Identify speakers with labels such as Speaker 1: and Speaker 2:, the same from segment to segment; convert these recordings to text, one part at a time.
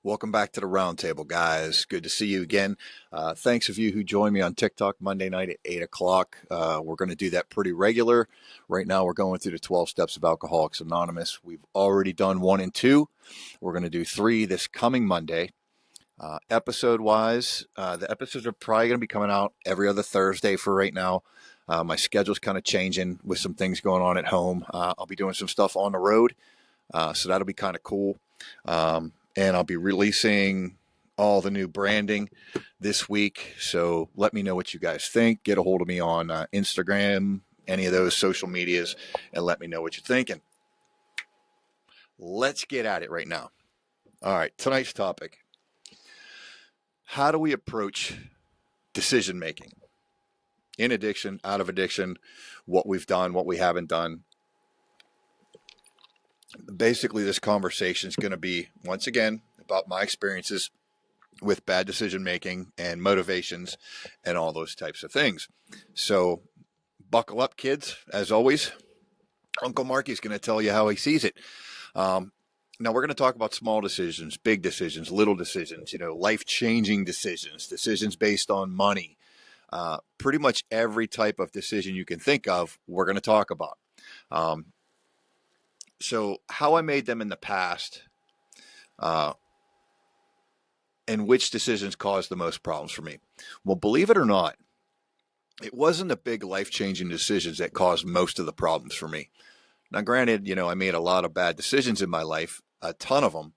Speaker 1: Welcome back to the roundtable, guys. Good to see you again. Thanks of you who joined me on TikTok Monday night at 8 o'clock. We're going to do that pretty regular. Right now, we're going through the 12 steps of Alcoholics Anonymous. We've already done 1 and 2. We're going to do 3 this coming Monday. Episode-wise, the episodes are probably going to be coming out every other Thursday for right now. My schedule's kind of changing with some things going on at home. I'll be doing some stuff on the road, so that'll be kind of cool. And I'll be releasing all the new branding this week. So let me know what you guys think. Get a hold of me on Instagram, any of those social medias, and let me know what you're thinking. Let's get at it right now. All right, tonight's topic. How do we approach decision making? In addiction, out of addiction, what we've done, what we haven't done. Basically, this conversation is going to be, once again, about my experiences with bad decision making and motivations and all those types of things. So buckle up, kids. As always, Uncle Marky's going to tell you how he sees it. Now we're going to talk about small decisions, big decisions, little decisions, life-changing decisions, decisions based on money. Pretty much every type of decision you can think of, we're going to talk about. So how I made them in the past, and which decisions caused the most problems for me. Well, believe it or not, it wasn't the big life-changing decisions that caused most of the problems for me. Now, granted, I made a lot of bad decisions in my life, a ton of them.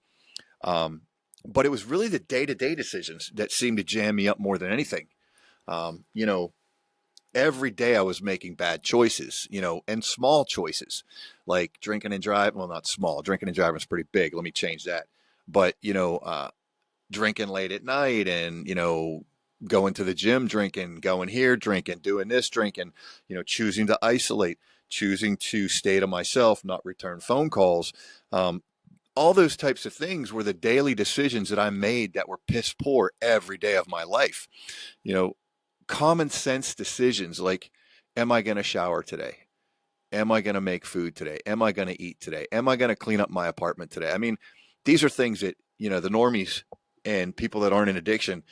Speaker 1: But it was really the day-to-day decisions that seemed to jam me up more than anything. Every day I was making bad choices, and small choices like drinking and driving. Well, not small. Drinking and driving is pretty big. Let me change that. But, drinking late at night and, going to the gym, drinking, going here, drinking, doing this, drinking, choosing to isolate, choosing to stay to myself, not return phone calls. All those types of things were the daily decisions that I made that were piss poor every day of my life. Common sense decisions like, am I going to shower today? Am I going to make food today? Am I going to eat today? Am I going to clean up my apartment today? I mean, these are things that, the normies and people that aren't in addiction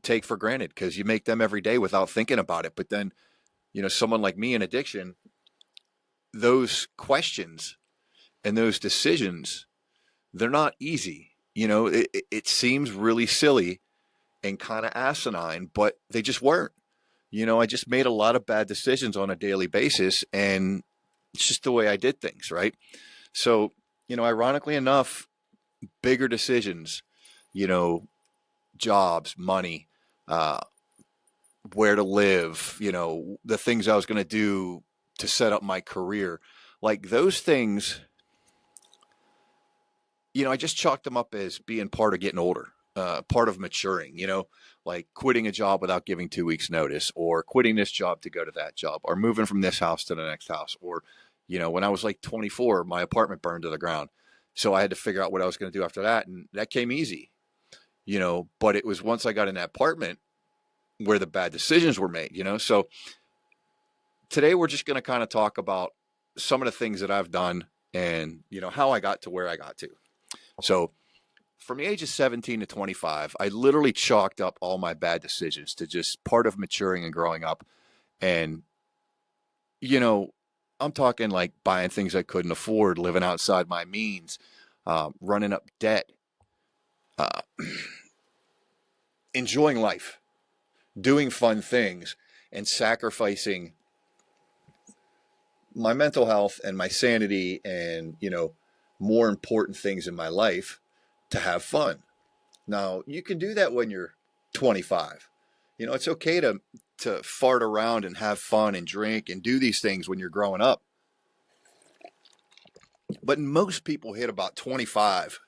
Speaker 1: take for granted because you make them every day without thinking about it. But then, someone like me in addiction, those questions and those decisions, they're not easy. It seems really silly and kind of asinine, but they just weren't. I just made a lot of bad decisions on a daily basis, and it's just the way I did things, right? So, ironically enough, bigger decisions, jobs, money, where to live, the things I was going to do to set up my career, like those things, I just chalked them up as being part of getting older. Part of maturing, like quitting a job without giving 2 weeks notice, or quitting this job to go to that job, or moving from this house to the next house. Or, when I was like 24, my apartment burned to the ground. So I had to figure out what I was going to do after that. And that came easy, but it was once I got in that apartment where the bad decisions were made, So today we're just going to kind of talk about some of the things that I've done and, how I got to where I got to. So from the age of 17 to 25, I literally chalked up all my bad decisions to just part of maturing and growing up. And, I'm talking like buying things I couldn't afford, living outside my means, running up debt, enjoying life, doing fun things, and sacrificing my mental health and my sanity and, more important things in my life to have fun. Now, you can do that when you're 25. It's okay to fart around and have fun and drink and do these things when you're growing up. But most people hit about 25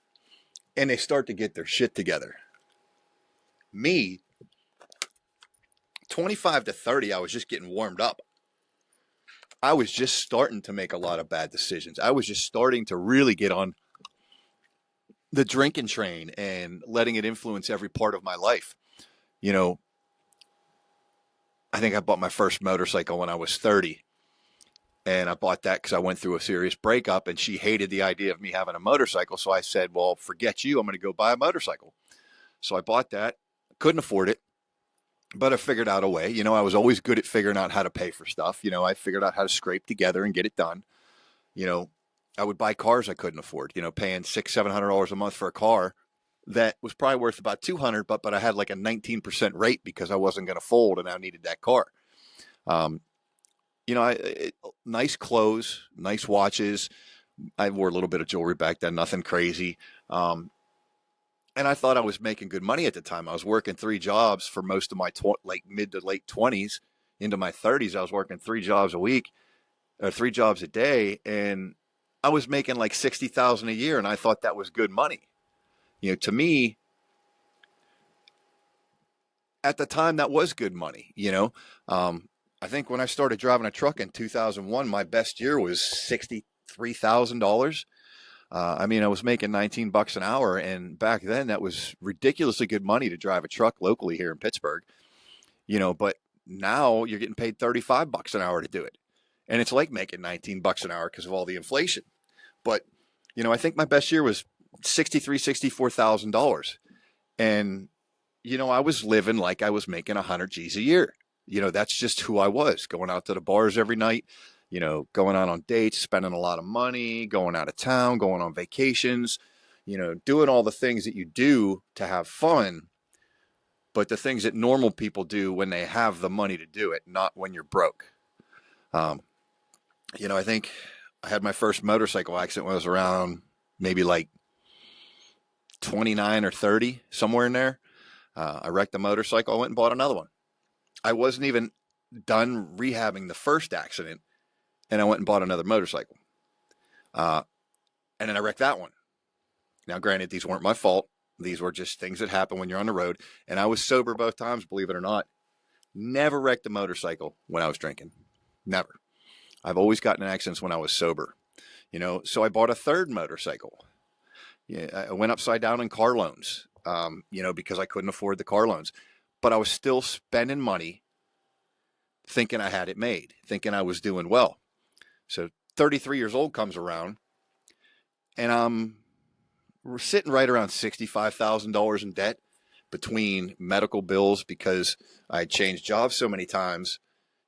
Speaker 1: and they start to get their shit together. Me, 25 to 30, I was just getting warmed up. I was just starting to make a lot of bad decisions. I was just starting to really get on the drinking train and letting it influence every part of my life. I think I bought my first motorcycle when I was 30. And I bought that because I went through a serious breakup, and she hated the idea of me having a motorcycle. So I said, well, forget you. I'm going to go buy a motorcycle. So I bought that. Couldn't afford it, but I figured out a way. I was always good at figuring out how to pay for stuff. I figured out how to scrape together and get it done. You know, I would buy cars I couldn't afford, paying $600-700 a month for a car that was probably worth about 200, but I had like a 19% rate because I wasn't going to fold and I needed that car. Um, nice clothes, nice watches. I wore a little bit of jewelry back then, nothing crazy. And I thought I was making good money at the time. I was working 3 jobs for most of my like mid to late 20s into my 30s. I was working 3 jobs a week or 3 jobs a day, and I was making like 60,000 a year, and I thought that was good money. To me, at the time, that was good money. I think when I started driving a truck in 2001, my best year was $63,000. I was making $19 an hour, and back then that was ridiculously good money to drive a truck locally here in Pittsburgh. But now you're getting paid $35 an hour to do it, and it's like making $19 an hour because of all the inflation. But I think my best year was $64,000, and I was living like I was making 100 G's a year. That's just who I was, going out to the bars every night, going out on dates, spending a lot of money, going out of town, going on vacations, doing all the things that you do to have fun, but the things that normal people do when they have the money to do it, not when you're broke. I think I had my first motorcycle accident when I was around maybe like 29 or 30, somewhere in there. I wrecked the motorcycle. I went and bought another one. I wasn't even done rehabbing the first accident, and I went and bought another motorcycle. And then I wrecked that one. Now, granted, these weren't my fault. These were just things that happen when you're on the road. And I was sober both times, believe it or not. Never wrecked a motorcycle when I was drinking. Never. I've always gotten in accidents when I was sober. So I bought a third motorcycle. Yeah, I went upside down in car loans, because I couldn't afford the car loans. But I was still spending money thinking I had it made, thinking I was doing well. So 33 years old comes around, and we're sitting right around $65,000 in debt between medical bills because I had changed jobs so many times.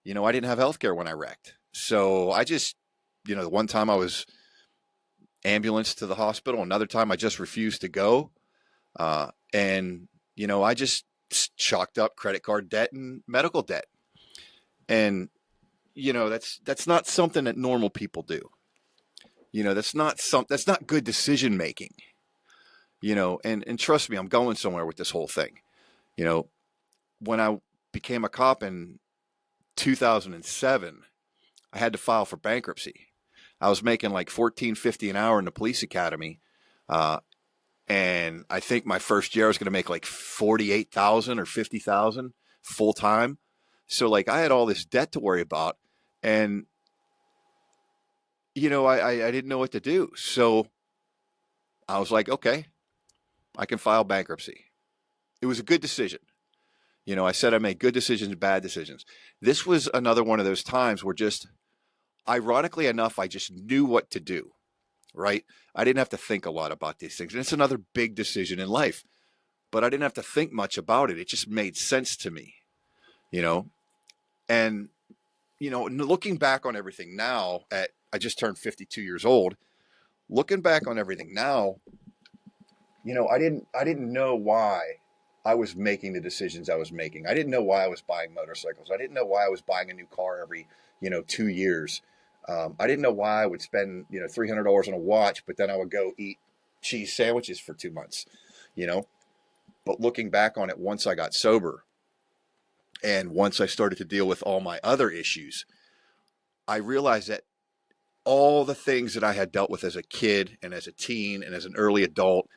Speaker 1: I didn't have health care when I wrecked. So I just, the one time I was ambulanced to the hospital, another time I just refused to go. And I just chalked up credit card debt and medical debt. And, that's not something that normal people do. That's not good decision making, and trust me, I'm going somewhere with this whole thing. When I became a cop in 2007, I had to file for bankruptcy. I was making like $14.50 an hour in the police academy. And I think my first year I was going to make like 48,000 or 50,000 full time. So like I had all this debt to worry about, and I didn't know what to do. So I was like, okay, I can file bankruptcy. It was a good decision. I said I made good decisions, bad decisions. This was another one of those times where just ironically enough, I just knew what to do, right? I didn't have to think a lot about these things. And it's another big decision in life, but I didn't have to think much about it. It just made sense to me, and, looking back on everything now I just turned 52 years old, looking back on everything now, I didn't know why I was making the decisions I was making. I didn't know why I was buying motorcycles. I didn't know why I was buying a new car every, 2 years. I didn't know why I would spend, $300 on a watch, but then I would go eat cheese sandwiches for 2 months, But looking back on it, once I got sober and once I started to deal with all my other issues, I realized that all the things that I had dealt with as a kid and as a teen and as an early adult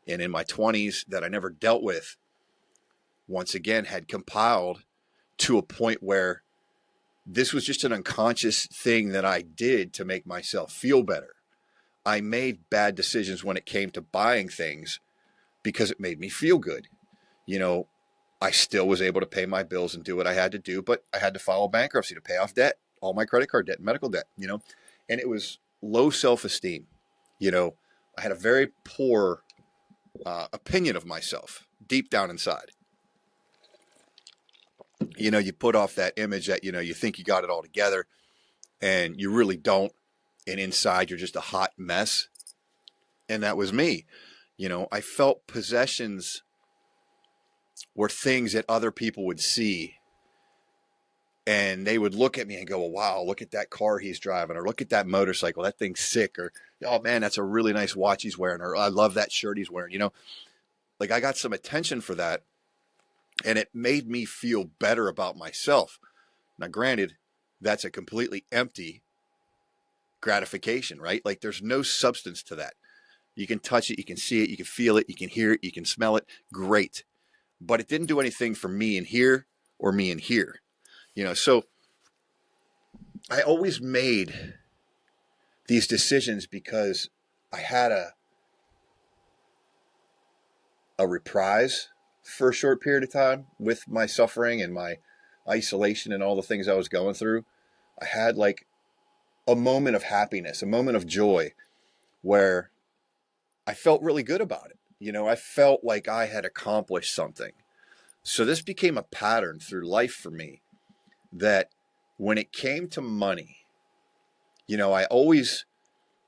Speaker 1: and in my 20s that I never dealt with, once again, had compiled to a point where this was just an unconscious thing that I did to make myself feel better. I made bad decisions when it came to buying things because it made me feel good. I still was able to pay my bills and do what I had to do, but I had to file bankruptcy to pay off debt. all my credit card debt, medical debt, and it was low self-esteem. I had a very poor opinion of myself deep down inside. You put off that image that, you think you got it all together and you really don't. And inside you're just a hot mess. And that was me. I felt possessions were things that other people would see. And they would look at me and go, well, wow, look at that car he's driving, or look at that motorcycle. That thing's sick. Or, oh man, that's a really nice watch he's wearing. Or I love that shirt he's wearing. Like I got some attention for that. And it made me feel better about myself. Now, granted, that's a completely empty gratification, right? Like there's no substance to that. You can touch it, you can see it, you can feel it, you can hear it, you can smell it. Great. But it didn't do anything for me in here or me in here. So I always made these decisions because I had a reprise for a short period of time with my suffering and my isolation and all the things I was going through. I had like a moment of happiness, a moment of joy where I felt really good about it. I felt like I had accomplished something. So this became a pattern through life for me that when it came to money, I always,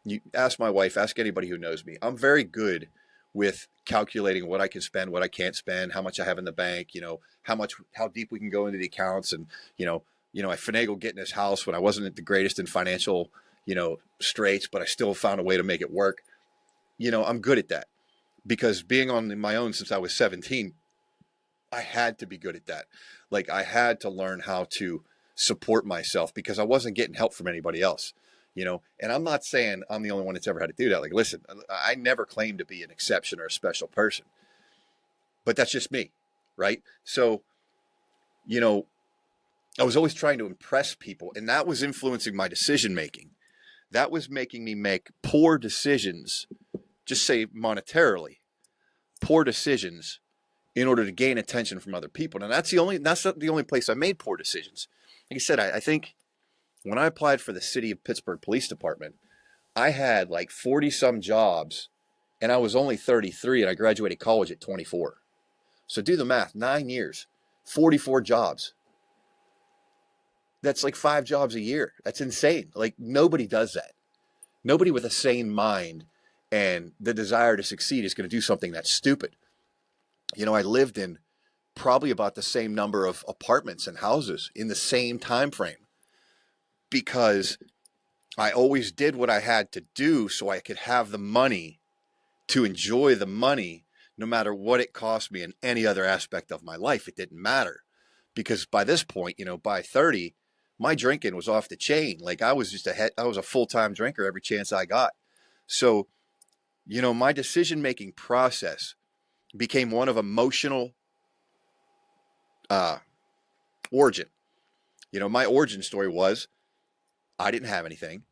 Speaker 1: you ask my wife, ask anybody who knows me, I'm very good with calculating what I can spend, what I can't spend, how much I have in the bank, how deep we can go into the accounts. And, I finagled getting this house when I wasn't the greatest in financial, straits, but I still found a way to make it work. I'm good at that because being on my own since I was 17, I had to be good at that. Like I had to learn how to support myself because I wasn't getting help from anybody else. And I'm not saying I'm the only one that's ever had to do that. Like, listen, I never claimed to be an exception or a special person, but that's just me. Right. So, I was always trying to impress people, and that was influencing my decision making. That was making me make poor decisions, just say monetarily, poor decisions in order to gain attention from other people. And that's not the only place I made poor decisions. Like I said, I think when I applied for the city of Pittsburgh Police Department, I had like 40 some jobs and I was only 33 and I graduated college at 24. So do the math, 9 years, 44 jobs. That's like 5 jobs a year. That's insane. Like nobody does that. Nobody with a sane mind and the desire to succeed is going to do something that's stupid. I lived in probably about the same number of apartments and houses in the same time frame because I always did what I had to do so I could have the money to enjoy the money no matter what it cost me in any other aspect of my life. It didn't matter because by this point, by 30, my drinking was off the chain. Like I was I was a full-time drinker every chance I got. So, my decision-making process became one of emotional origin. My origin story was I didn't have anything.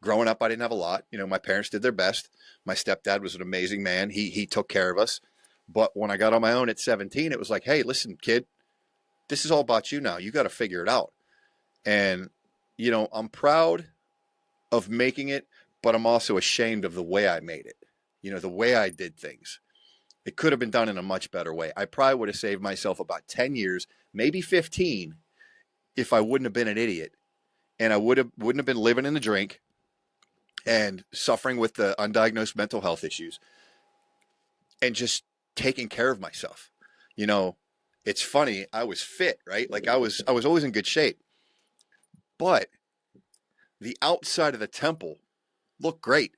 Speaker 1: Growing up, I didn't have a lot. My parents did their best. My stepdad was an amazing man. He took care of us. But when I got on my own at 17, it was like, hey, listen, kid, this is all about you now. You got to figure it out. And, I'm proud of making it, but I'm also ashamed of the way I made it. The way I did things. It could have been done in a much better way. I probably would have saved myself about 10 years, maybe 15, if I wouldn't have been an idiot. And I wouldn't have been living in the drink and suffering with the undiagnosed mental health issues and just taking care of myself. It's funny. I was fit, right? Like I was always in good shape, but the outside of the temple looked great.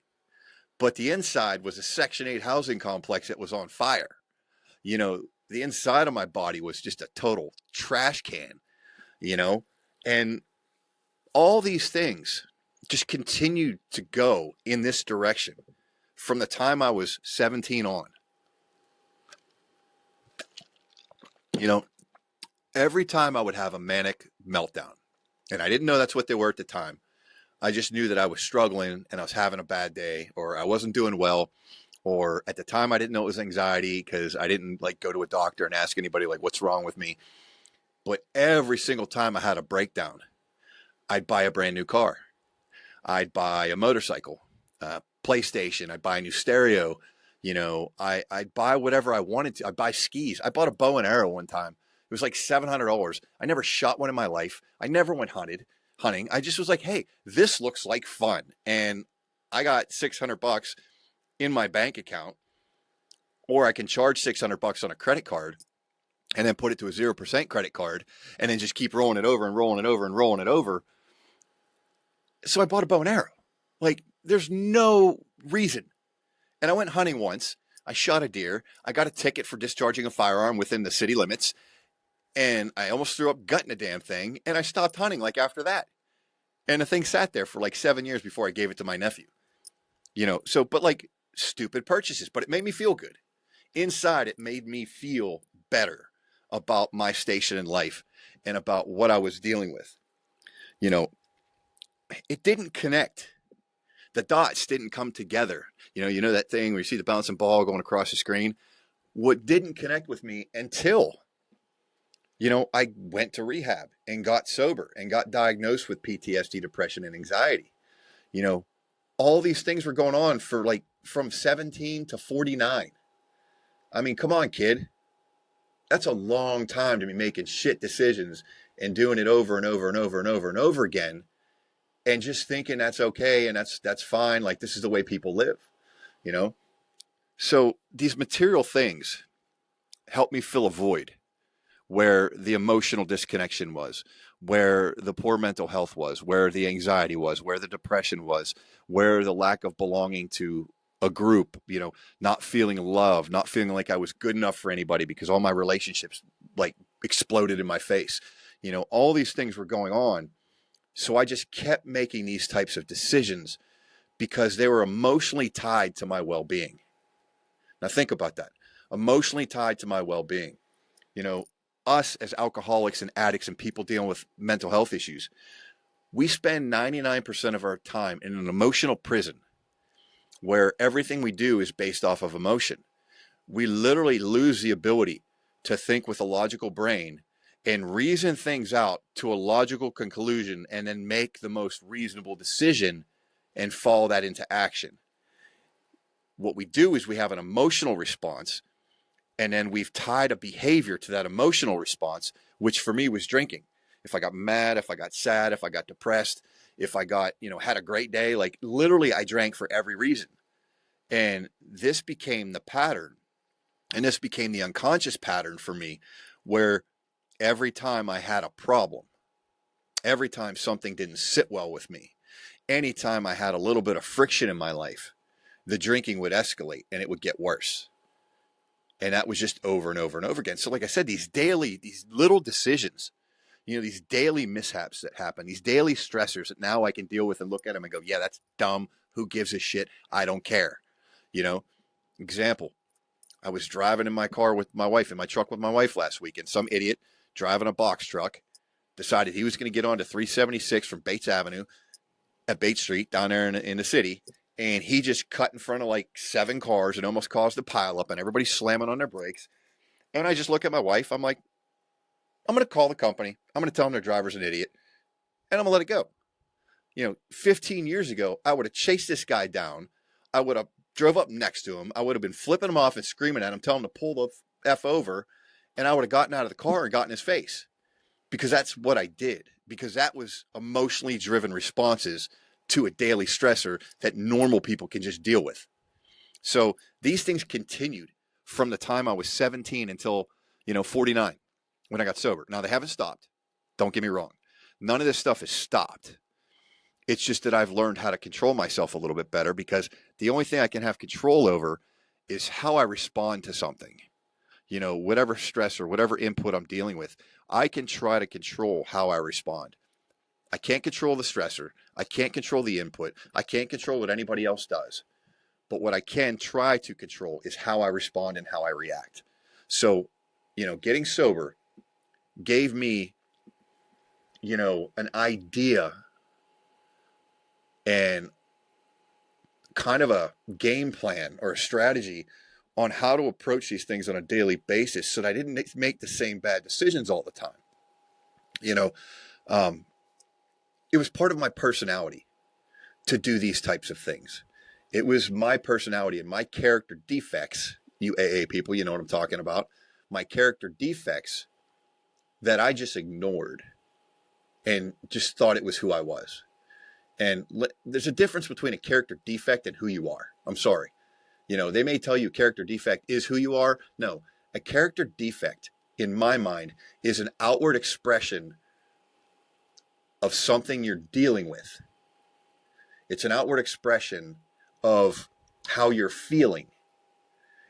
Speaker 1: But the inside was a Section 8 housing complex that was on fire. The inside of my body was just a total trash can, and all these things just continued to go in this direction from the time I was 17 on. Every time I would have a manic meltdown, and I didn't know that's what they were at the time. I just knew that I was struggling and I was having a bad day or I wasn't doing well. Or at the time I didn't know it was anxiety because I didn't go to a doctor and ask anybody what's wrong with me. But every single time I had a breakdown, I'd buy a brand new car. I'd buy a motorcycle, PlayStation. I'd buy a new stereo. I'd buy whatever I wanted to. I'd buy skis. I bought a bow and arrow one time. It was like $700. I never shot one in my life. I never went hunting. I just was like, hey, this looks like fun. And I got $600 in my bank account, or I can charge $600 on a credit card and then put it to a 0% credit card and then just keep rolling it over and rolling it over and rolling it over. So I bought a bow and arrow. Like, there's no reason. And I went hunting once. I shot a deer. I got a ticket for discharging a firearm within the city limits. And I almost threw up gutting a damn thing. And I stopped hunting like after that. And the thing sat there for like 7 years before I gave it to my nephew. But like stupid purchases. But it made me feel good. Inside, it made me feel better about my station in life and about what I was dealing with. It didn't connect. The dots didn't come together. You know that thing where you see the bouncing ball going across the screen? What didn't connect with me until, I went to rehab and got sober and got diagnosed with PTSD, depression, and anxiety. All these things were going on for like from 17 to 49. I mean, come on, kid. That's a long time to be making shit decisions and doing it over and over and over and over and over again. And just thinking that's okay and that's fine. Like, this is the way people live, So these material things help me fill a void where the emotional disconnection was, where the poor mental health was, where the anxiety was, where the depression was, where the lack of belonging to a group, not feeling loved, not feeling like I was good enough for anybody because all my relationships like exploded in my face. All these things were going on. So I just kept making these types of decisions because they were emotionally tied to my well-being. Now think about that. Emotionally tied to my well-being. Us as alcoholics and addicts and people dealing with mental health issues, we spend 99% of our time in an emotional prison where everything we do is based off of emotion. We literally lose the ability to think with a logical brain and reason things out to a logical conclusion and then make the most reasonable decision and follow that into action. What we do is we have an emotional response, and then we've tied a behavior to that emotional response, which for me was drinking. If I got mad, if I got sad, if I got depressed, if I got, had a great day, like literally I drank for every reason. And this became the pattern. And this became the unconscious pattern for me, where every time I had a problem, every time something didn't sit well with me, anytime I had a little bit of friction in my life, the drinking would escalate and it would get worse. And that was just over and over and over again. So like I said, these little decisions, these daily mishaps that happen, these daily stressors that now I can deal with and look at them and go, yeah, that's dumb. Who gives a shit? I don't care. Example, I was driving in my car with my wife, in my truck with my wife last week, and some idiot driving a box truck decided he was going to get onto 376 from Bates Avenue at Bates Street down there in the city. And he just cut in front of like 7 cars and almost caused a pileup, and everybody's slamming on their brakes. And I just look at my wife. I'm like, I'm going to call the company. I'm going to tell them their driver's an idiot, and I'm going to let it go. 15 years ago, I would have chased this guy down. I would have drove up next to him. I would have been flipping him off and screaming at him, telling him to pull the F over. And I would have gotten out of the car and gotten his face, because that's what I did, because that was emotionally driven responses to a daily stressor that normal people can just deal with. So these things continued from the time I was 17 until, 49 when I got sober. Now, they haven't stopped. Don't get me wrong. None of this stuff has stopped. It's just that I've learned how to control myself a little bit better, because the only thing I can have control over is how I respond to something. Whatever stress or whatever input I'm dealing with, I can try to control how I respond. I can't control the stressor. I can't control the input. I can't control what anybody else does. But what I can try to control is how I respond and how I react. So, getting sober gave me, an idea and kind of a game plan or a strategy on how to approach these things on a daily basis so that I didn't make the same bad decisions all the time. it was part of my personality to do these types of things. It was my personality and my character defects, you AA people, you know what I'm talking about, my character defects that I just ignored and just thought it was who I was. And there's a difference between a character defect and who you are. I'm sorry. You know, they may tell you character defect is who you are. No, a character defect, in my mind, is an outward expression of something you're dealing with. It's an outward expression of how you're feeling.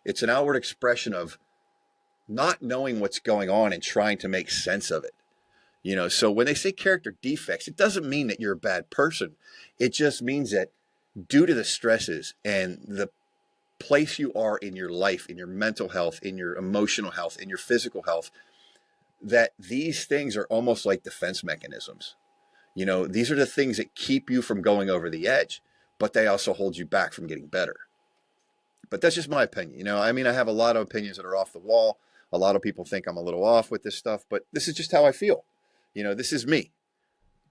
Speaker 1: It's an outward expression of not knowing what's going on and trying to make sense of it. You know, so when they say character defects, it doesn't mean that you're a bad person. It just means that due to the stresses and the place you are in your life, in your mental health, in your emotional health, in your physical health, that these things are almost like defense mechanisms. You know, these are the things that keep you from going over the edge, but they also hold you back from getting better. But that's just my opinion. You know, I mean, I have a lot of opinions that are off the wall. A lot of people think I'm a little off with this stuff, but this is just how I feel. You know, this is me.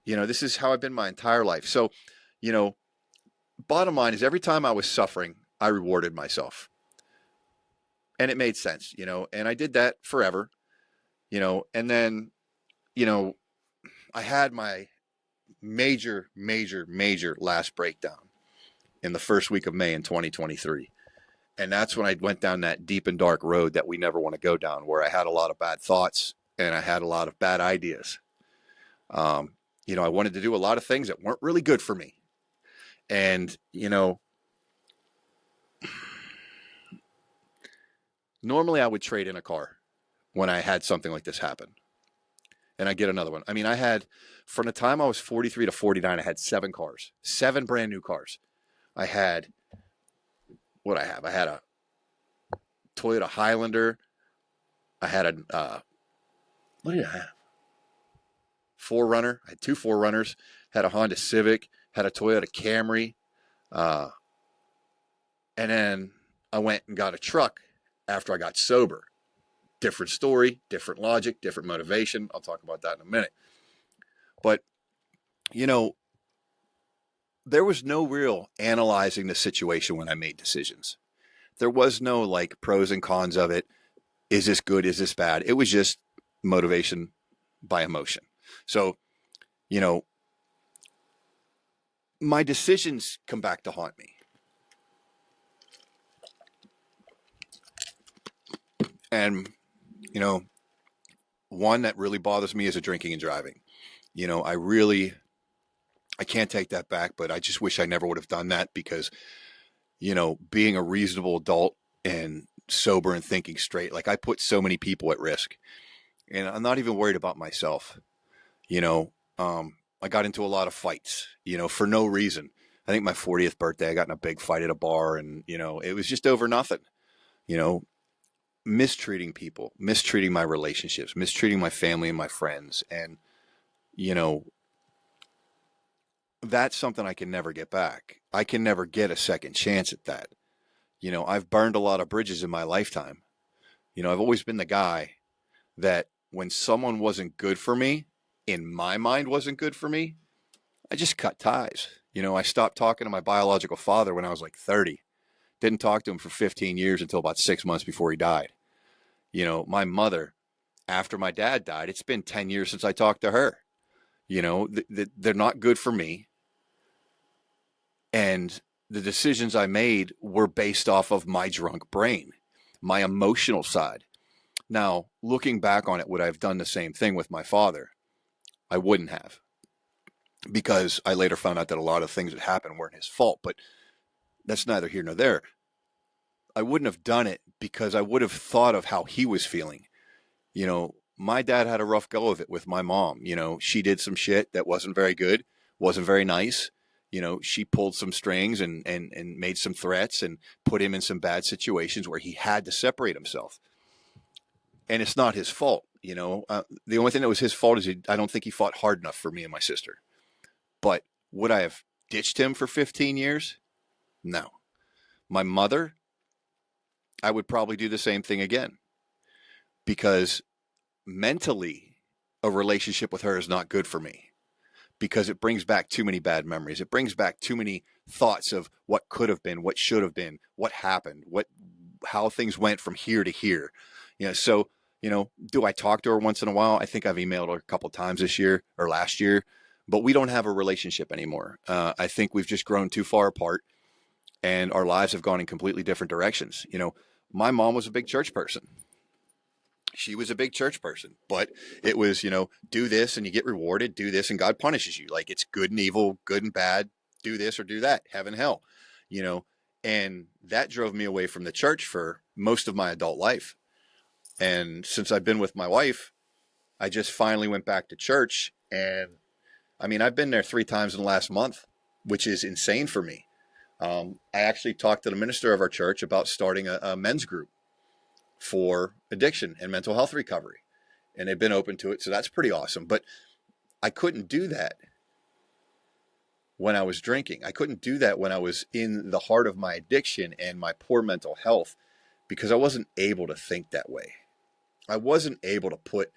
Speaker 1: You know, this is how I've been my entire life. So, you know, bottom line is every time I was suffering, I rewarded myself. And it made sense, you know, and I did that forever, you know, and then, you know, I had my major last breakdown in the first week of May in 2023. And that's when I went down that deep and dark road that we never want to go down, where I had a lot of bad thoughts and I had a lot of bad ideas. You know, I wanted to do a lot of things that weren't really good for me. And, you know, normally I would trade in a car when I had something like this happen. And I get another one. I mean, I had, from the time I was 43 to 49, I had 7 cars, 7 brand new cars. I had, what I have? I had a Toyota Highlander. I had a, what did I have? 4Runner. I had 2 4Runners. Had a Honda Civic. Had a Toyota Camry. And then I went and got a truck after I got sober. Different story, different logic, different motivation. I'll talk about that in a minute. But, you know, there was no real analyzing the situation when I made decisions. There was no like pros and cons of it. Is this good? Is this bad? It was just motivation by emotion. So, you know, my decisions come back to haunt me. And, you know, one that really bothers me is the drinking and driving. You know, I can't take that back, but I just wish I never would have done that because, you know, being a reasonable adult and sober and thinking straight, like I put so many people at risk and I'm not even worried about myself. You know, I got into a lot of fights, you know, for no reason. I think my 40th birthday, I got in a big fight at a bar and, you know, it was just over nothing, you know, mistreating people, mistreating my relationships, mistreating my family and my friends. And, you know, that's something I can never get back. I can never get a second chance at that. You know, I've burned a lot of bridges in my lifetime. You know, I've always been the guy that when someone wasn't good for me, in my mind wasn't good for me, I just cut ties. You know, I stopped talking to my biological father when I was like 30. Didn't talk to him for 15 years until about 6 months before he died. You know, my mother, after my dad died, it's been 10 years since I talked to her. You know, they're not good for me. And the decisions I made were based off of my drunk brain, my emotional side. Now, looking back on it, would I have done the same thing with my father? I wouldn't have, because I later found out that a lot of things that happened weren't his fault, but that's neither here nor there. I wouldn't have done it because I would have thought of how he was feeling. You know, my dad had a rough go of it with my mom. You know, she did some shit that wasn't very good, wasn't very nice. You know, she pulled some strings and made some threats and put him in some bad situations where he had to separate himself. And it's not his fault. You know, the only thing that was his fault is I don't think he fought hard enough for me and my sister. But would I have ditched him for 15 years? No. My mother, I would probably do the same thing again, because mentally a relationship with her is not good for me. because it brings back too many bad memories. It brings back too many thoughts of what could have been, what should have been, what happened, how things went from here to here. So, do I talk to her once in a while? I think I've emailed her a couple times this year or last year, but we don't have a relationship anymore. I think we've just grown too far apart and our lives have gone in completely different directions. My mom was a big church person. She was a big church person, but it was, do this and you get rewarded, do this and God punishes you. Like it's good and evil, good and bad, do this or do that, heaven, hell, and that drove me away from the church for most of my adult life. And since I've been with my wife, I just finally went back to church. And I mean, I've been there 3 times in the last month, which is insane for me. I actually talked to the minister of our church about starting a men's group for addiction and mental health recovery. And they've been open to it. So that's pretty awesome. But I couldn't do that when I was drinking. I couldn't do that when I was in the heart of my addiction and my poor mental health, because I wasn't able to think that way. I wasn't able to put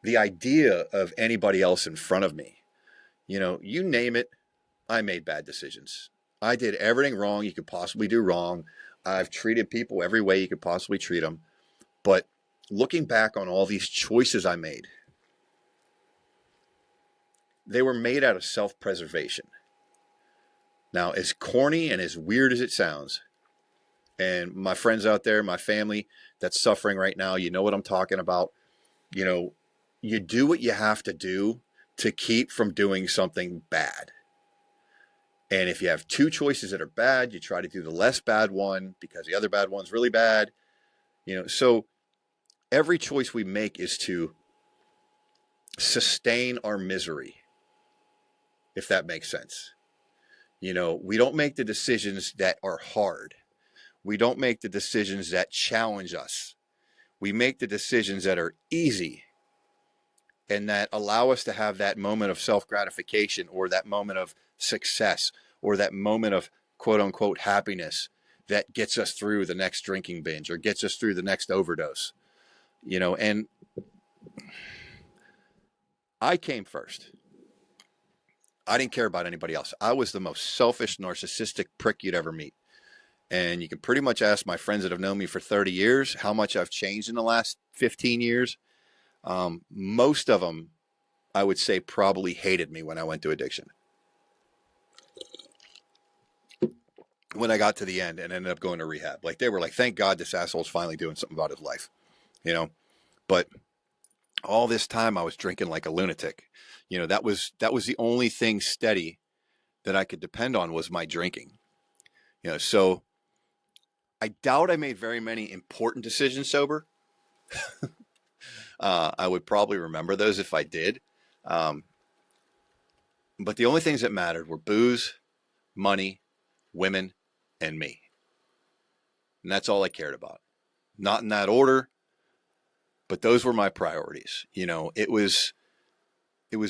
Speaker 1: the idea of anybody else in front of me. You name it, I made bad decisions. I did everything wrong you could possibly do wrong. I've treated people every way you could possibly treat them. But looking back on all these choices I made, they were made out of self-preservation. Now, as corny and as weird as it sounds, and my friends out there, my family that's suffering right now, you know what I'm talking about. You do what you have to do to keep from doing something bad. And if you have 2 choices that are bad, you try to do the less bad one because the other bad one's really bad. So every choice we make is to sustain our misery, if that makes sense. We don't make the decisions that are hard. We don't make the decisions that challenge us. We make the decisions that are easy and that allow us to have that moment of self-gratification or that moment of success or that moment of quote unquote happiness that gets us through the next drinking binge or gets us through the next overdose. And I came first. I didn't care about anybody else. I was the most selfish, narcissistic prick you'd ever meet. And you can pretty much ask my friends that have known me for 30 years how much I've changed in the last 15 years. Most of them, I would say, probably hated me when I went to addiction. When I got to the end and ended up going to rehab, like they were like, thank God this asshole's finally doing something about his life, but all this time I was drinking like a lunatic. That was the only thing steady that I could depend on was my drinking. So I doubt I made very many important decisions sober. I would probably remember those if I did. But the only things that mattered were booze, money, women, and me. And that's all I cared about. Not in that order, but those were my priorities. It was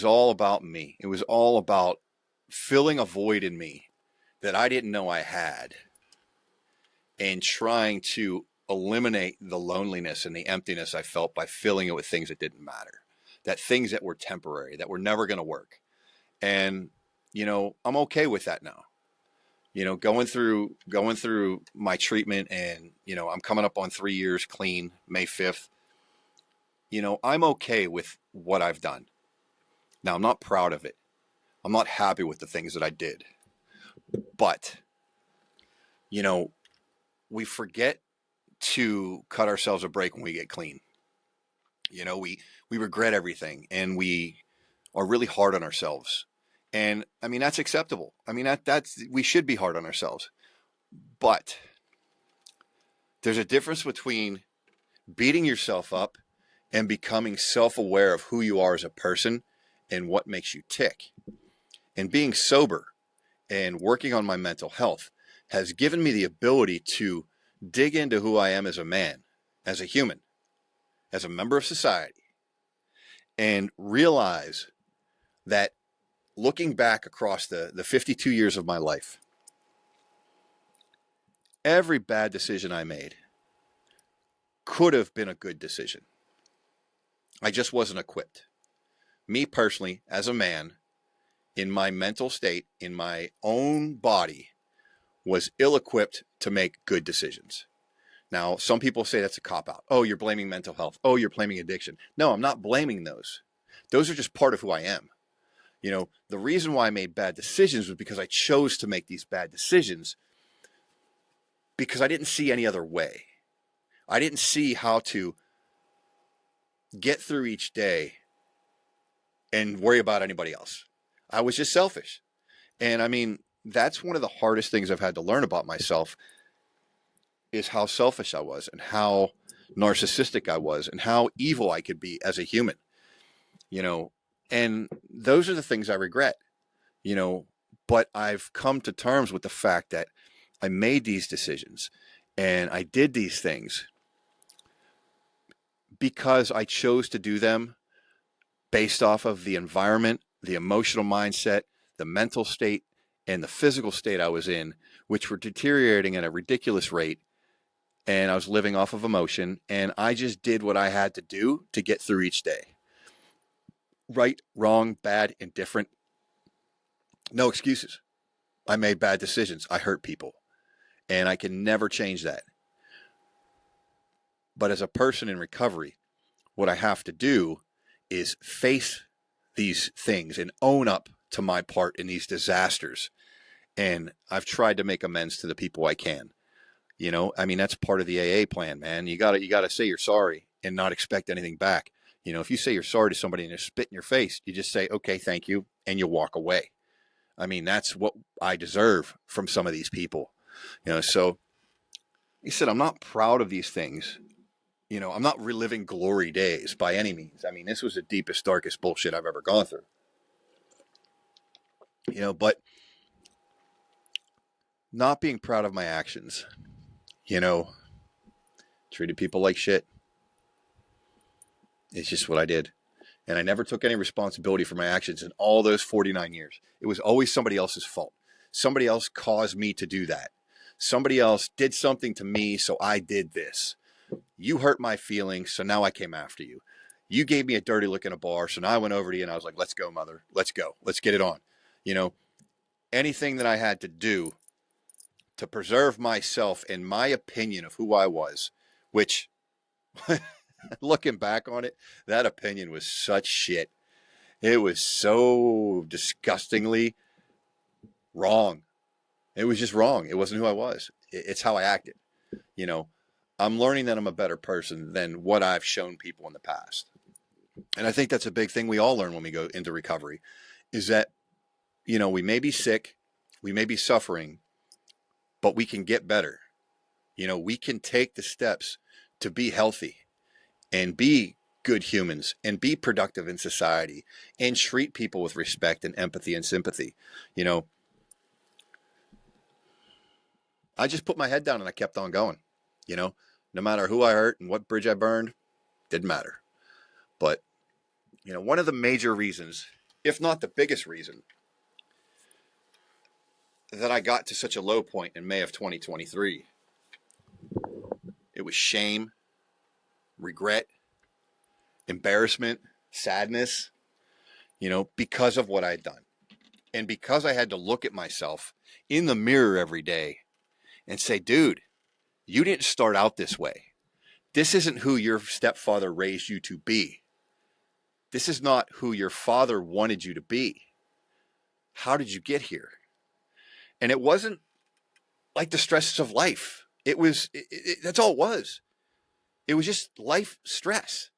Speaker 1: all about me. It was all about filling a void in me that I didn't know I had and trying to eliminate the loneliness and the emptiness I felt by filling it with things that didn't matter, that things that were temporary, that were never going to work. And, I'm okay with that now. Going through my treatment and, I'm coming up on 3 years clean, May 5th. I'm okay with what I've done. Now, I'm not proud of it. I'm not happy with the things that I did. But, we forget to cut ourselves a break when we get clean. We regret everything and we are really hard on ourselves. And I mean, that's acceptable. I mean, we should be hard on ourselves. But there's a difference between beating yourself up and becoming self-aware of who you are as a person and what makes you tick. And being sober and working on my mental health has given me the ability to dig into who I am as a man, as a human, as a member of society, and realize that looking back across the 52 years of my life, every bad decision I made could have been a good decision. I just wasn't equipped. Me personally, as a man, in my mental state, in my own body, was ill-equipped to make good decisions. Now, some people say that's a cop-out. Oh, you're blaming mental health. Oh, you're blaming addiction. No, I'm not blaming those. Those are just part of who I am. You know, the reason why I made bad decisions was because I chose to make these bad decisions because I didn't see any other way. I didn't see how to get through each day and worry about anybody else. I was just selfish. And I mean, that's one of the hardest things I've had to learn about myself is how selfish I was and how narcissistic I was and how evil I could be as a human, you know, and those are the things I regret, you know, but I've come to terms with the fact that I made these decisions and I did these things because I chose to do them based off of the environment, the emotional mindset, the mental state, and the physical state I was in, which were deteriorating at a ridiculous rate. And I was living off of emotion, and I just did what I had to do to get through each day. Right, wrong, bad, indifferent. No excuses. I made bad decisions. I hurt people, and I can never change that. But as a person in recovery, what I have to do is face these things and own up to my part in these disasters. And I've tried to make amends to the people I can. You know, I mean, that's part of the AA plan, man. You gotta say you're sorry and not expect anything back. You know, if you say you're sorry to somebody and they spit in your face, you just say, okay, thank you, and you walk away. I mean, that's what I deserve from some of these people. You know, so he said, I'm not proud of these things. You know, I'm not reliving glory days by any means. I mean, this was the deepest, darkest bullshit I've ever gone through. You know, but not being proud of my actions. You know, treated people like shit. It's just what I did. And I never took any responsibility for my actions in all those 49 years. It was always somebody else's fault. Somebody else caused me to do that. Somebody else did something to me, so I did this. You hurt my feelings, so now I came after you. You gave me a dirty look in a bar, so now I went over to you and I was like, let's go, mother. Let's go. Let's get it on. You know, anything that I had to do to preserve myself and my opinion of who I was, which looking back on it, that opinion was such shit. It was so disgustingly wrong. It was just wrong. It wasn't who I was. It's how I acted. You know, I'm learning that I'm a better person than what I've shown people in the past. And I think that's a big thing we all learn when we go into recovery is that, you know, we may be sick, we may be suffering, but we can get better. You know, we can take the steps to be healthy and be good humans and be productive in society and treat people with respect and empathy and sympathy. You know, I just put my head down and I kept on going. You know, no matter who I hurt and what bridge I burned, didn't matter. But, you know, one of the major reasons, if not the biggest reason, that I got to such a low point in May of 2023, it was shame, regret, embarrassment, sadness, you know, because of what I had done. And because I had to look at myself in the mirror every day and say, dude, you didn't start out this way. This isn't who your stepfather raised you to be. This is not who your father wanted you to be. How did you get here? And it wasn't like the stresses of life. That's all it was. It was just life stress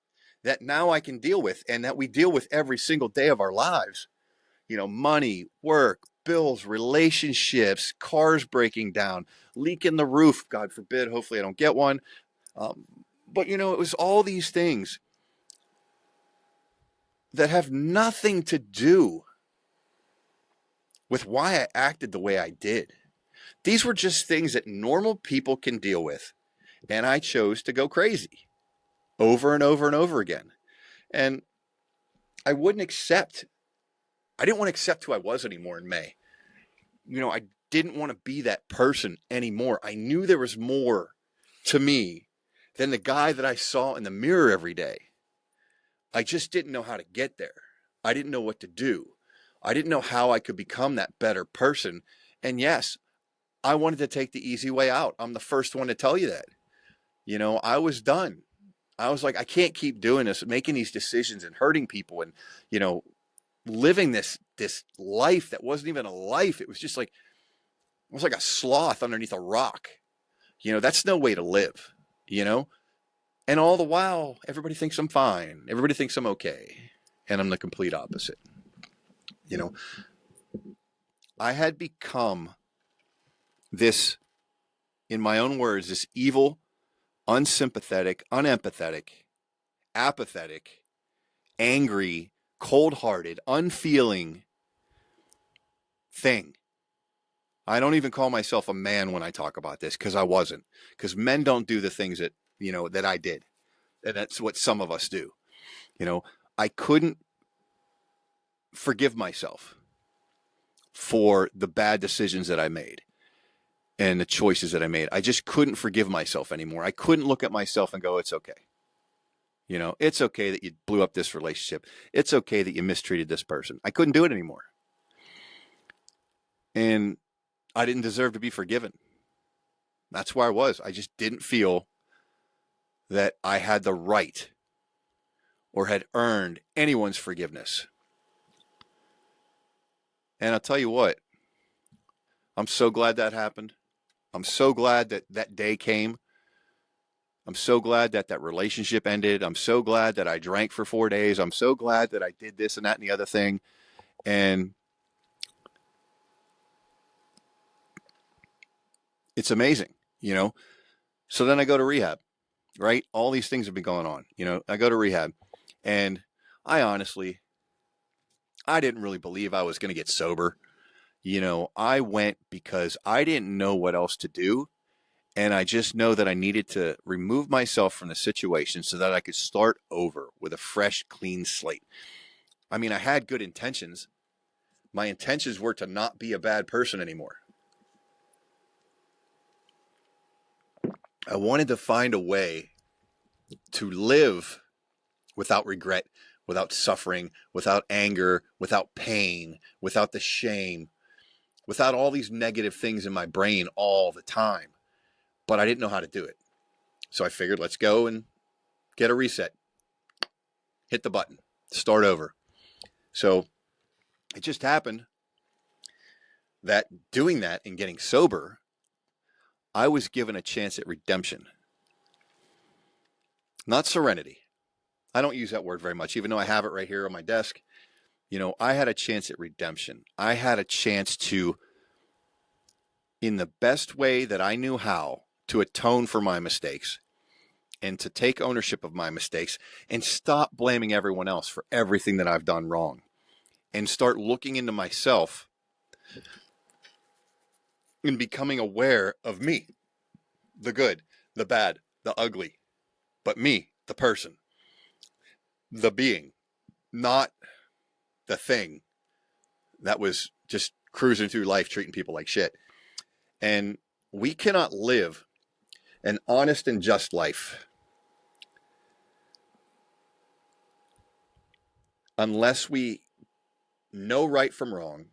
Speaker 1: that now I can deal with and that we deal with every single day of our lives. You know, money, work, bills, relationships, cars breaking down, leak in the roof, God forbid, hopefully I don't get one. But, you know, it was all these things that have nothing to do with why I acted the way I did. These were just things that normal people can deal with. And I chose to go crazy over and over and over again. And I didn't want to accept who I was anymore in May. You know, I didn't want to be that person anymore. I knew there was more to me than the guy that I saw in the mirror every day. I just didn't know how to get there. I didn't know what to do. I didn't know how I could become that better person. And yes, I wanted to take the easy way out. I'm the first one to tell you that. I was done. I was like, I can't keep doing this, making these decisions and hurting people and, you know, living this life that wasn't even a life. It was just like, it was like a sloth underneath a rock. That's no way to live, you know? And all the while, everybody thinks I'm fine. Everybody thinks I'm okay. And I'm the complete opposite. You know, I had become this, in my own words, this evil, unsympathetic, unempathetic, apathetic, angry, cold-hearted, unfeeling thing. I don't even call myself a man when I talk about this, because I wasn't. Because men don't do the things that I did. And that's what some of us do. I couldn't forgive myself for the bad decisions that I made and the choices that I made. I just couldn't forgive myself anymore. I couldn't look at myself and go, it's okay. It's okay that you blew up this relationship. It's okay that you mistreated this person. I couldn't do it anymore. And I didn't deserve to be forgiven. That's where I was. I just didn't feel that I had the right or had earned anyone's forgiveness. And I'll tell you what, I'm so glad that happened. I'm so glad that that day came. I'm so glad that that relationship ended. I'm so glad that I drank for 4 days. I'm so glad that I did this and that and the other thing. And it's amazing, So then I go to rehab, right? All these things have been going on. I go to rehab, and I didn't really believe I was going to get sober. I went because I didn't know what else to do. And I just know that I needed to remove myself from the situation so that I could start over with a fresh, clean slate. I mean, I had good intentions. My intentions were to not be a bad person anymore. I wanted to find a way to live without regret, without suffering, without anger, without pain, without the shame, without all these negative things in my brain all the time. But I didn't know how to do it. So I figured, let's go and get a reset. Hit the button. Start over. So it just happened that doing that and getting sober, I was given a chance at redemption. Not serenity. I don't use that word very much, even though I have it right here on my desk. I had a chance at redemption. I had a chance to, in the best way that I knew how, to atone for my mistakes and to take ownership of my mistakes and stop blaming everyone else for everything that I've done wrong and start looking into myself and becoming aware of me, the good, the bad, the ugly, but me, the person, the being, not the thing that was just cruising through life treating people like shit. And we cannot live an honest and just life unless we know right from wrong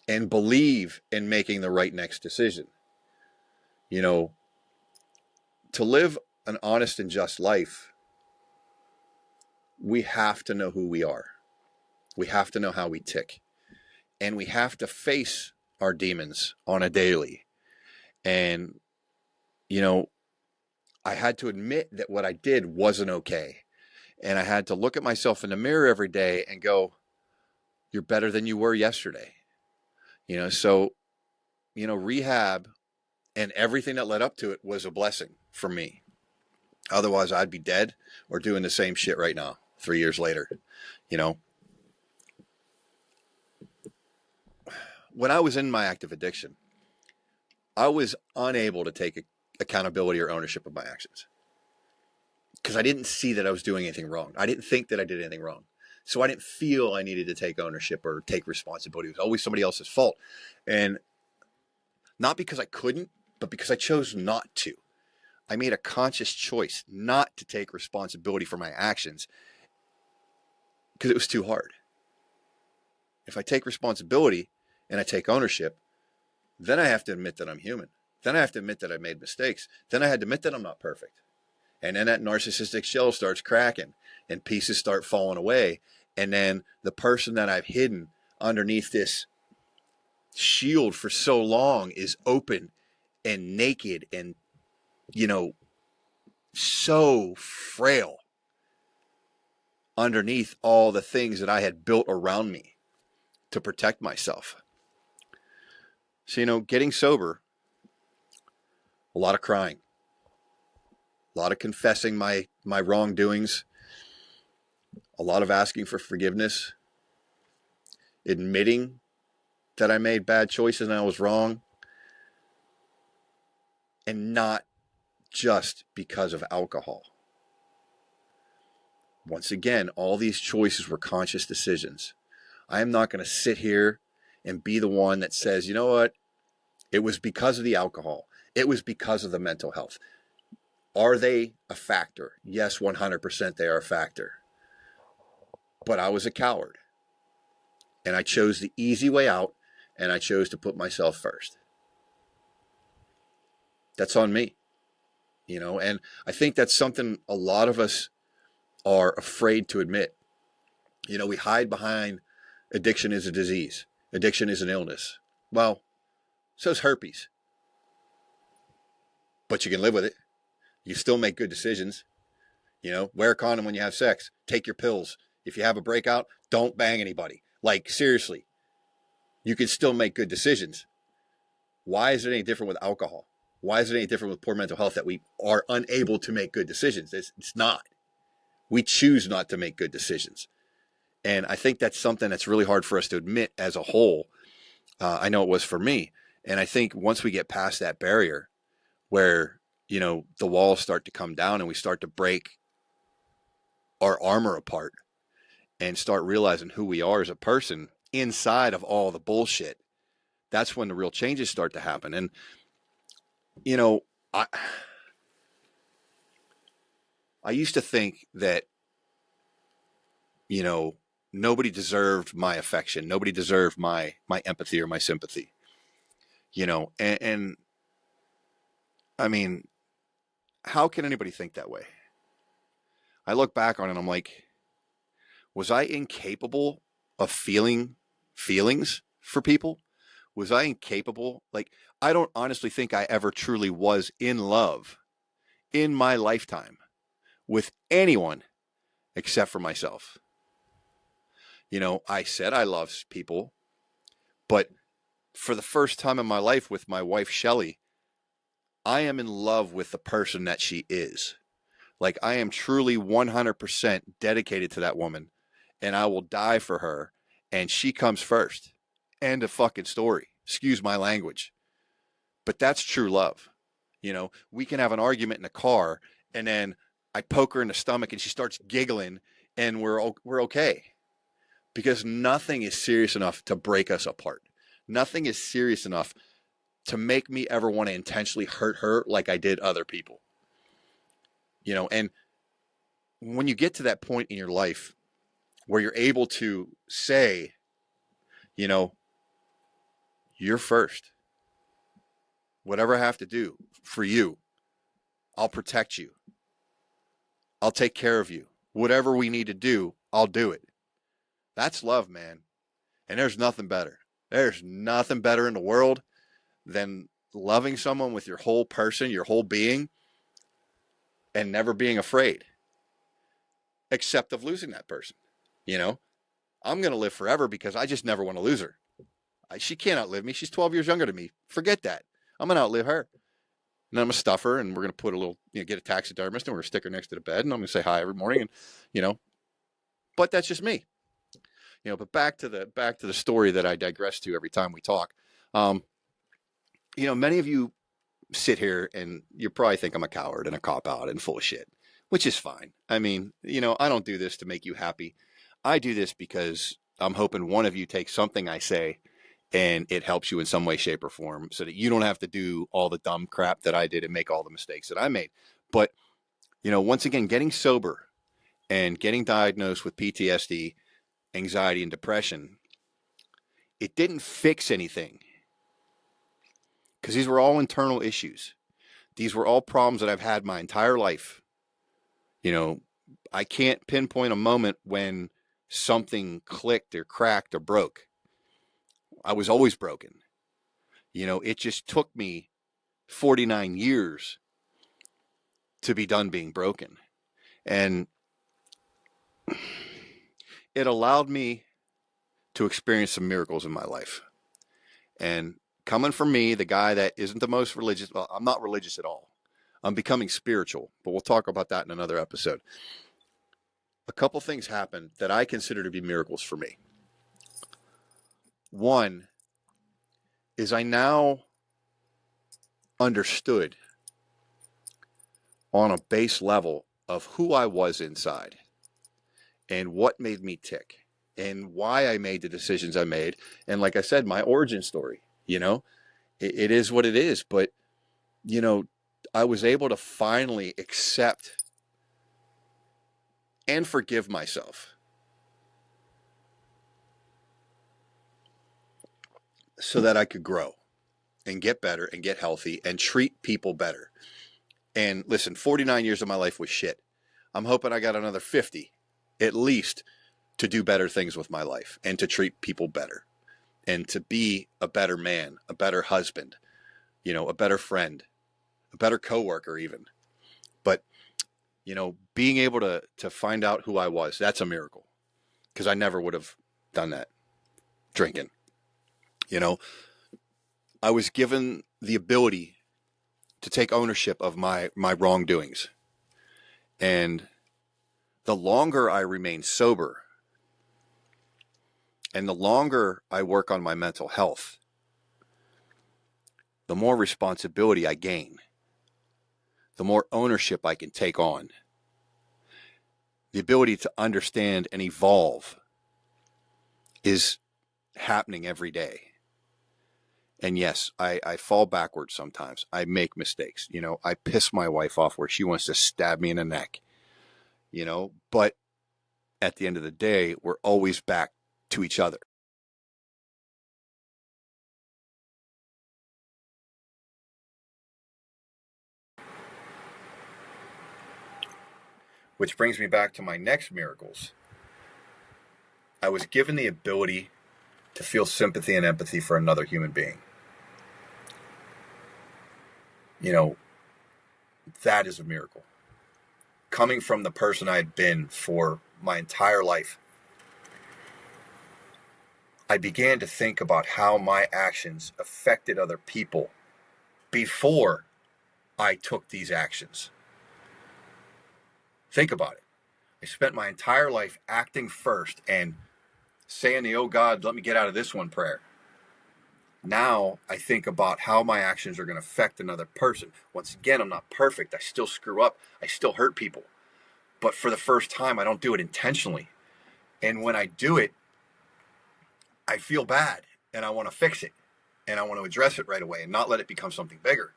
Speaker 1: and believe in making the right next decision. To live an honest and just life, we have to know who we are. We have to know how we tick. And we have to face our demons on a daily. And, I had to admit that what I did wasn't okay. And I had to look at myself in the mirror every day and go, you're better than you were yesterday. So, rehab and everything that led up to it was a blessing for me. Otherwise, I'd be dead or doing the same shit right now, 3 years later. When I was in my active addiction, I was unable to take accountability or ownership of my actions because I didn't see that I was doing anything wrong. I didn't think that I did anything wrong. So I didn't feel I needed to take ownership or take responsibility. It was always somebody else's fault. And not because I couldn't, but because I chose not to. I made a conscious choice not to take responsibility for my actions because it was too hard. if I take responsibility and I take ownership, then I have to admit that I'm human. Then I have to admit that I made mistakes. Then I had to admit that I'm not perfect. And then that narcissistic shell starts cracking and pieces start falling away. And then the person that I've hidden underneath this shield for so long is open and naked and, so frail underneath all the things that I had built around me to protect myself. So, getting sober, a lot of crying, a lot of confessing my wrongdoings, a lot of asking for forgiveness, admitting that I made bad choices and I was wrong, and not just because of alcohol. Once again, all these choices were conscious decisions. I am not going to sit here and be the one that says, you know what, it was because of the alcohol. It was because of the mental health. Are they a factor? Yes, 100% they are a factor. But I was a coward. And I chose the easy way out, and I chose to put myself first. That's on me. And I think that's something a lot of us are afraid to admit. We hide behind addiction is a disease. Addiction is an illness. Well, so is herpes. But you can live with it. You still make good decisions. Wear a condom when you have sex. Take your pills. If you have a breakout, don't bang anybody. Like, seriously. You can still make good decisions. Why is it any different with alcohol? Why is it any different with poor mental health that we are unable to make good decisions? It's not. We choose not to make good decisions. And I think that's something that's really hard for us to admit as a whole. I know it was for me. And I think once we get past that barrier where, the walls start to come down and we start to break our armor apart and start realizing who we are as a person inside of all the bullshit, that's when the real changes start to happen. And, I used to think that, nobody deserved my affection. Nobody deserved my empathy or my sympathy, and I mean, how can anybody think that way? I look back on it and I'm like, was I incapable of feeling feelings for people? Was I incapable? Like, I don't honestly think I ever truly was in love in my lifetime with anyone except for myself. I said I love people, but for the first time in my life with my wife, Shelly, I am in love with the person that she is. Like, I am truly 100% dedicated to that woman, and I will die for her, and she comes first. End of fucking story. Excuse my language. But that's true love. We can have an argument in a car, and then I poke her in the stomach, and she starts giggling, and we're okay. Because nothing is serious enough to break us apart. Nothing is serious enough to make me ever want to intentionally hurt her like I did other people. And when you get to that point in your life where you're able to say, you're first. Whatever I have to do for you, I'll protect you. I'll take care of you. Whatever we need to do, I'll do it. That's love, man. And there's nothing better. There's nothing better in the world than loving someone with your whole person, your whole being, and never being afraid, except of losing that person. I'm going to live forever because I just never want to lose her. She can't outlive me. She's 12 years younger than me. Forget that. I'm going to outlive her. And I'm going to stuff her, and we're going to put a little, get a taxidermist, and we're going to stick her next to the bed, and I'm going to say hi every morning. And, but that's just me. But back to the story that I digress to every time we talk. Many of you sit here and you probably think I'm a coward and a cop-out and full of shit, which is fine. I mean, I don't do this to make you happy. I do this because I'm hoping one of you takes something I say and it helps you in some way, shape, or form so that you don't have to do all the dumb crap that I did and make all the mistakes that I made. But, once again, getting sober and getting diagnosed with PTSD, anxiety, and depression it didn't fix anything, because these were all internal issues. These were all problems that I've had my entire life. You know, I can't pinpoint a moment when something clicked or cracked or broke. I was always broken. You know, it just took me 49 years to be done being broken. And it allowed me to experience some miracles in my life. And coming from me, the guy that isn't the most religious, well, I'm not religious at all. I'm becoming spiritual, but we'll talk about that in another episode. A couple things happened that I consider to be miracles for me. One is I now understood on a base level of who I was inside and what made me tick and why I made the decisions I made. And like I said, my origin story, you know, it is what it is. But, you know, I was able to finally accept and forgive myself so that I could grow and get better and get healthy and treat people better. And listen, 49 years of my life was shit. I'm hoping I got another 50 at least to do better things with my life and to treat people better and to be a better man, a better husband, you know, a better friend, a better coworker even. But, you know, being able to find out who I was, that's a miracle, because I never would have done that drinking. You know, I was given the ability to take ownership of my wrongdoings. And the longer I remain sober and the longer I work on my mental health, the more responsibility I gain, the more ownership I can take on, the ability to understand and evolve is happening every day. And yes, I fall backwards sometimes. I make mistakes. You know, I piss my wife off where she wants to stab me in the neck, you know, but at the end of the day, we're always back to each other. Which brings me back to my next miracles. I was given the ability to feel sympathy and empathy for another human being. You know, that is a miracle. Coming from the person I had been for my entire life, I began to think about how my actions affected other people before I took these actions. Think about it. I spent my entire life acting first and saying the, oh God, let me get out of this one prayer. Now I think about how my actions are going to affect another person. Once again, I'm not perfect. I still screw up. I still hurt people. But for the first time, I don't do it intentionally. And when I do it, I feel bad and I want to fix it and I want to address it right away and not let it become something bigger.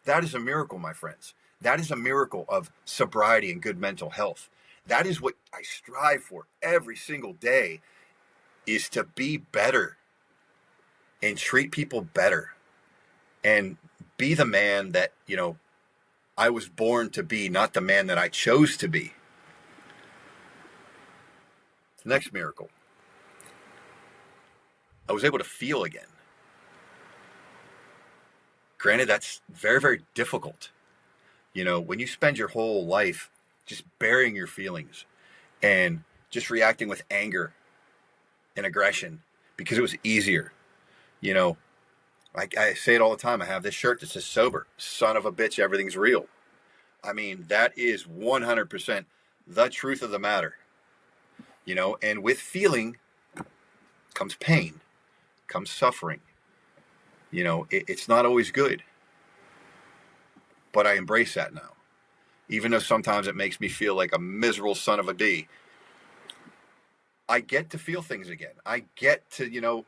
Speaker 1: That is a miracle, my friends. That is a miracle of sobriety and good mental health. That is what I strive for every single day, is to be better and treat people better and be the man that, you know, I was born to be, not the man that I chose to be. The next miracle, I was able to feel again. Granted, that's very, very difficult. You know, when you spend your whole life just burying your feelings and just reacting with anger and aggression because it was easier. You know, I say it all the time. I have this shirt that says sober, son of a bitch, everything's real. I mean, that is 100% the truth of the matter. You know, and with feeling comes pain, comes suffering. You know, it's not always good. But I embrace that now. Even though sometimes it makes me feel like a miserable son of a D, I get to feel things again. I get to, you know,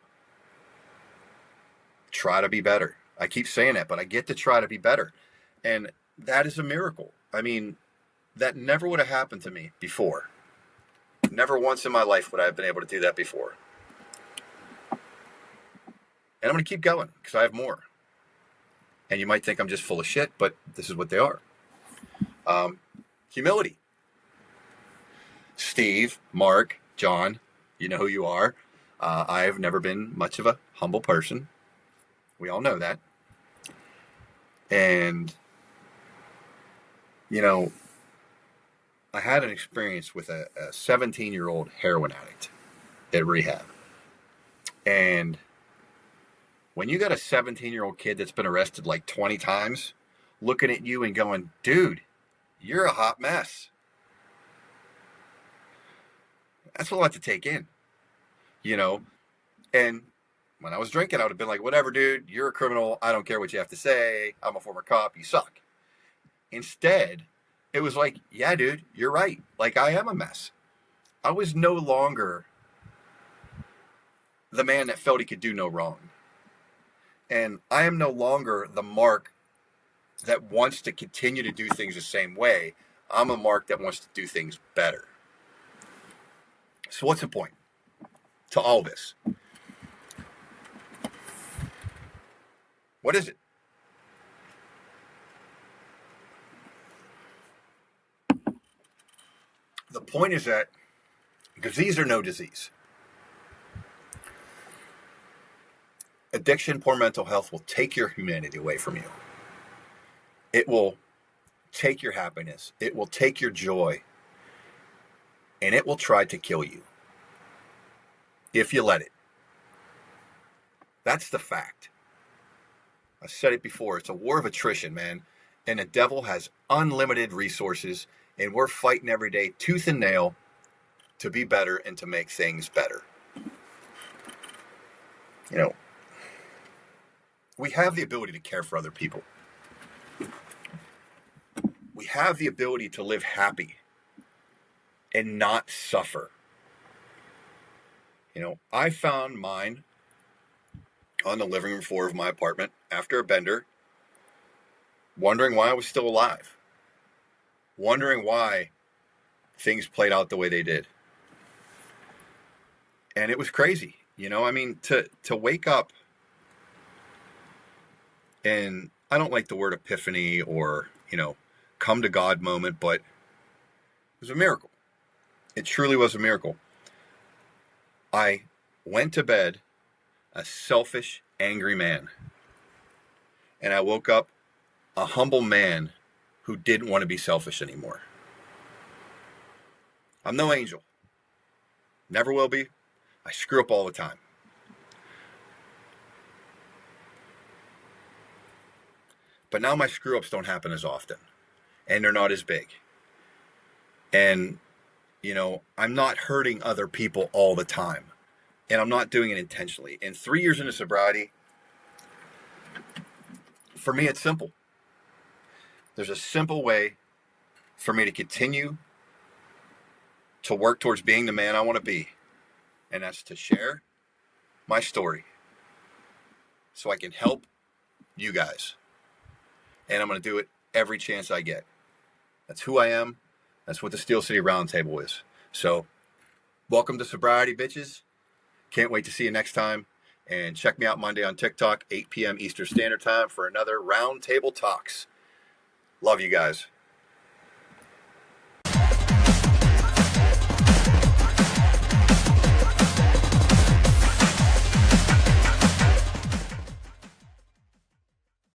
Speaker 1: try to be better. I keep saying that, but I get to try to be better. And that is a miracle. I mean, that never would have happened to me before. Never once in my life would I have been able to do that before. And I'm going to keep going because I have more. And you might think I'm just full of shit, but this is what they are. Humility. Steve, Mark, John, you know who you are. I've never been much of a humble person. We all know that. And, you know, I had an experience with a 17-year-old heroin addict at rehab. And when you got a 17-year-old kid that's been arrested like 20 times looking at you and going, dude, you're a hot mess. That's a lot to take in, you know. And when I was drinking, I would have been like, whatever, dude, you're a criminal. I don't care what you have to say. I'm a former cop. You suck. Instead, it was like, yeah, dude, you're right. Like, I am a mess. I was no longer the man that felt he could do no wrong. And I am no longer the Mark that wants to continue to do things the same way. I'm a Mark that wants to do things better. So what's the point to all this? What is it? The point is that disease or no disease, addiction, poor mental health will take your humanity away from you. It will take your happiness. It will take your joy. And it will try to kill you if you let it. That's the fact. I said it before. It's a war of attrition, man. And the devil has unlimited resources. And we're fighting every day, tooth and nail, to be better and to make things better. You know, we have the ability to care for other people. We have the ability to live happy and not suffer. You know, I found mine on the living room floor of my apartment after a bender, wondering why I was still alive, wondering why things played out the way they did. And it was crazy. You know, I mean, to wake up, and I don't like the word epiphany or, you know, come to God moment, but it was a miracle. It truly was a miracle. I went to bed a selfish, angry man. And I woke up a humble man who didn't want to be selfish anymore. I'm no angel. Never will be. I screw up all the time. But now my screw ups don't happen as often. And they're not as big. And, you know, I'm not hurting other people all the time. And I'm not doing it intentionally. And 3 years into sobriety, for me, it's simple. There's a simple way for me to continue to work towards being the man I want to be. And that's to share my story so I can help you guys. And I'm going to do it every chance I get. That's who I am. That's what the Steel City Roundtable is. So, welcome to sobriety, bitches. Can't wait to see you next time. And check me out Monday on TikTok, 8 p.m. Eastern Standard Time for another Roundtable Talks. Love you guys.